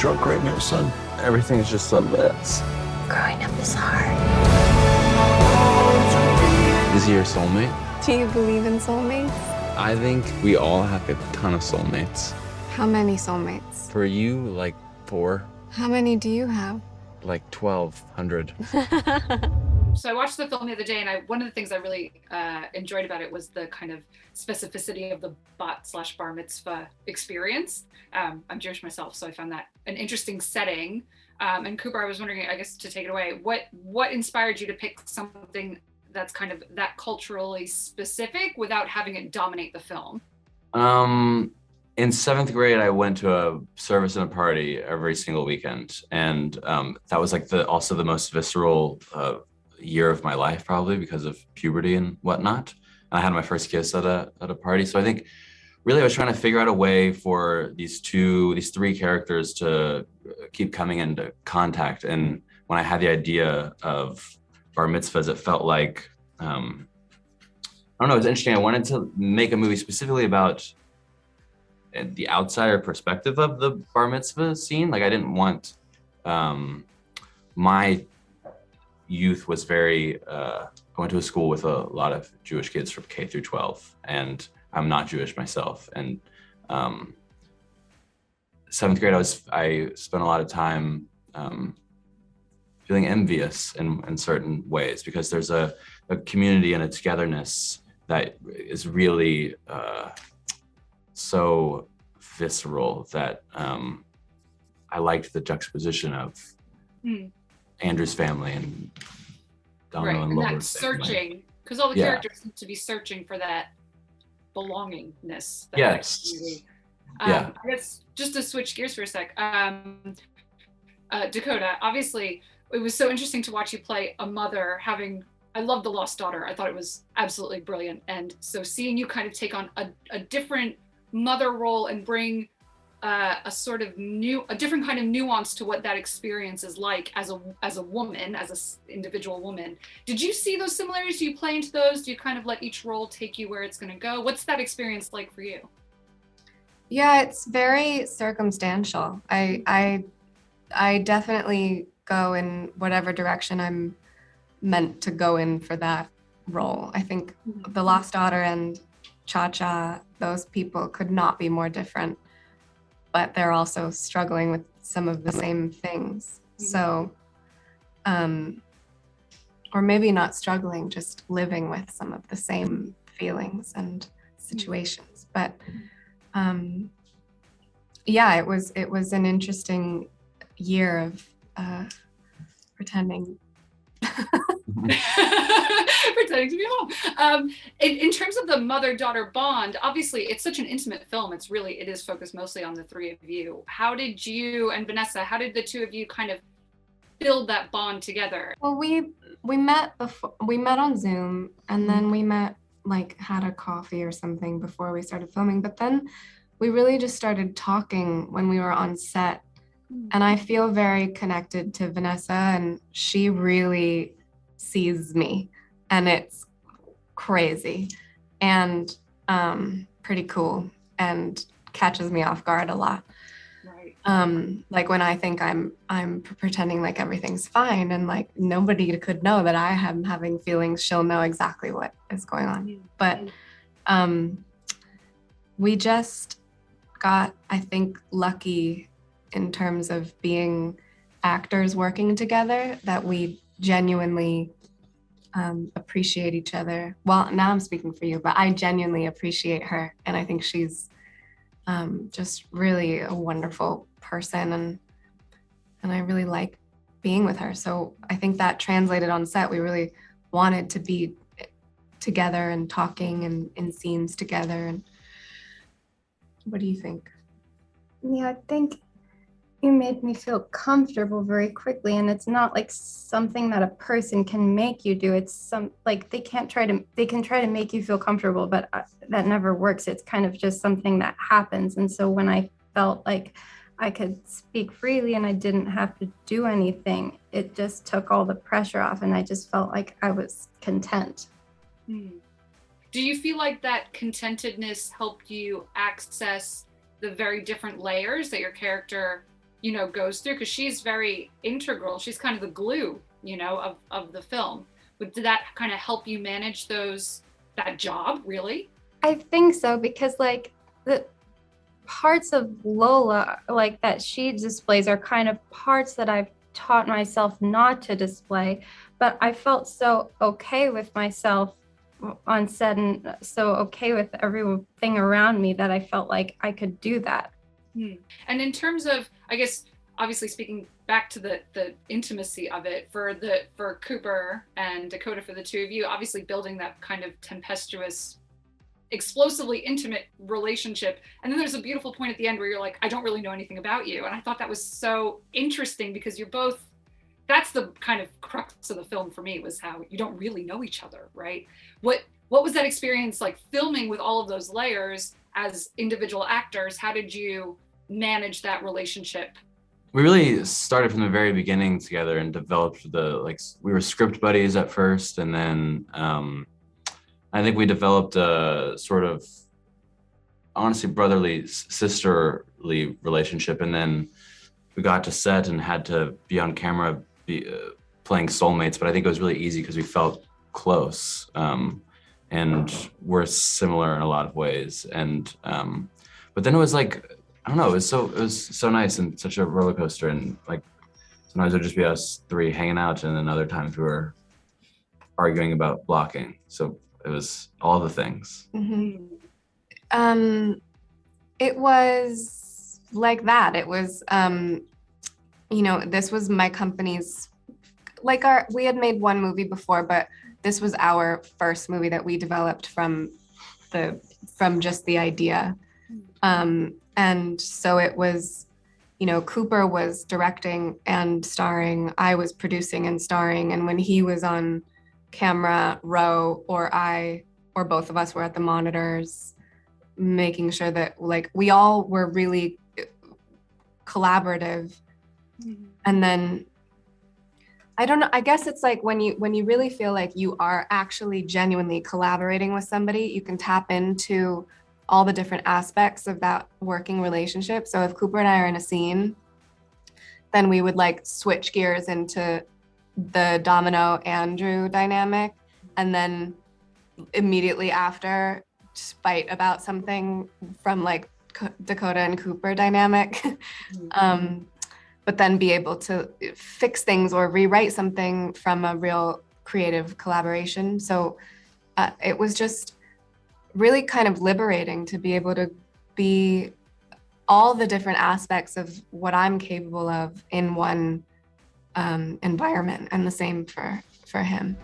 drunk right now, son. Everything's just a mess. Growing up is hard. Is he your soulmate? Do you believe in soulmates? I think we all have a ton of soulmates. How many soulmates? For you, like 4. How many do you have? Like 1,200. So I watched the film the other day, and one of the things I really enjoyed about it was the kind of specificity of the bat/bar mitzvah experience. I'm Jewish myself, so I found that an interesting setting. And Cooper, I was wondering, I guess to take it away, what inspired you to pick something that's kind of that culturally specific without having it dominate the film? In 7th grade, I went to a service and a party every single weekend, and that was like also the most visceral year of my life, probably because of puberty and whatnot. I had my first kiss at a party, so I think really I was trying to figure out a way for these 3 characters to keep coming into contact. And when I had the idea of bar mitzvahs, it felt like I don't know, it was interesting. I wanted to make a movie specifically about the outsider perspective of the bar mitzvah scene. Like I didn't want my youth was very I went to a school with a lot of Jewish kids from K through 12, and I'm not Jewish myself. And 7th grade, I spent a lot of time feeling envious in certain ways, because there's a community and a togetherness that is really so visceral that I liked the juxtaposition of Andrew's family and Domino and Laura's searching, because all the characters seem to be searching for that belongingness. Yes. I guess just to switch gears for a sec, Dakota, obviously it was so interesting to watch you play a mother I love The Lost Daughter. I thought it was absolutely brilliant. And so seeing you kind of take on a different mother role and bring a different kind of nuance to what that experience is like as a woman, as an individual woman. Did you see those similarities? Do you play into those? Do you kind of let each role take you where it's going to go? What's that experience like for you? Yeah, it's very circumstantial. I definitely go in whatever direction I'm meant to go in for that role. I think The Lost Daughter and Cha-Cha, those people could not be more different, but they're also struggling with some of the same things. So, or maybe not struggling, just living with some of the same feelings and situations. But yeah, it was an interesting year of pretending pretending to be home. In terms of the mother-daughter bond, obviously it's such an intimate film. It is focused mostly on the 3 of you. How did you and Vanessa, how did the 2 of you kind of build that bond together? Well, we met on Zoom, and then we met, like, had a coffee or something before we started filming. But then we really just started talking when we were on set. And I feel very connected to Vanessa, and she really sees me, and it's crazy and pretty cool and catches me off guard a lot. Right. Like when I think I'm pretending like everything's fine and like nobody could know that I am having feelings, she'll know exactly what is going on. But we just got, I think, lucky in terms of being actors working together, that we genuinely appreciate each other. Well, now I'm speaking for you, but I genuinely appreciate her. And I think she's just really a wonderful person, and I really like being with her. So I think that translated on set. We really wanted to be together and talking and in scenes together. And what do you think? Yeah, I think you made me feel comfortable very quickly, and it's not like something that a person can make you do. It's like they can try to make you feel comfortable, but that never works. It's kind of just something that happens. And so when I felt like I could speak freely and I didn't have to do anything, it just took all the pressure off, and I just felt like I was content. Do you feel like that contentedness helped you access the very different layers that your character goes through, because she's very integral. She's kind of the glue, of the film. But did that kind of help you manage that job, really? I think so, because like the parts of Lola like that she displays are kind of parts that I've taught myself not to display, but I felt so okay with myself on set and so okay with everything around me that I felt like I could do that. And in terms of, I guess, obviously speaking back to the intimacy of it for Cooper and Dakota, for the two of you, obviously building that kind of tempestuous, explosively intimate relationship. And then there's a beautiful point at the end where you're like, I don't really know anything about you. And I thought that was so interesting, because you're both, that's the kind of crux of the film for me, was how you don't really know each other, right? What was that experience like, filming with all of those layers as individual actors? How did you manage that relationship? We really started from the very beginning together and developed we were script buddies at first, and then I think we developed a sort of honestly brotherly, sisterly relationship, and then we got to set and had to be on camera playing soulmates. But I think it was really easy because we felt close, and we're similar in a lot of ways. And but then it was like, I don't know, it was so nice and such a roller coaster. And like sometimes it would just be us three hanging out, and then other times we were arguing about blocking. So it was all the things. It was like that. It was, this was my company's, we had made one movie before, but this was our first movie that we developed from just the idea. And so it was, Cooper was directing and starring, I was producing and starring. And when he was on camera, Ro or I, or both of us were at the monitors, making sure that we all were really collaborative. And then I don't know, I guess it's like when you really feel like you are actually genuinely collaborating with somebody, you can tap into all the different aspects of that working relationship. So if Cooper and I are in a scene, then we would switch gears into the Domino Andrew dynamic, and then immediately after fight about something from Dakota and Cooper dynamic. But then be able to fix things or rewrite something from a real creative collaboration. So it was just really kind of liberating to be able to be all the different aspects of what I'm capable of in one environment, and the same for him.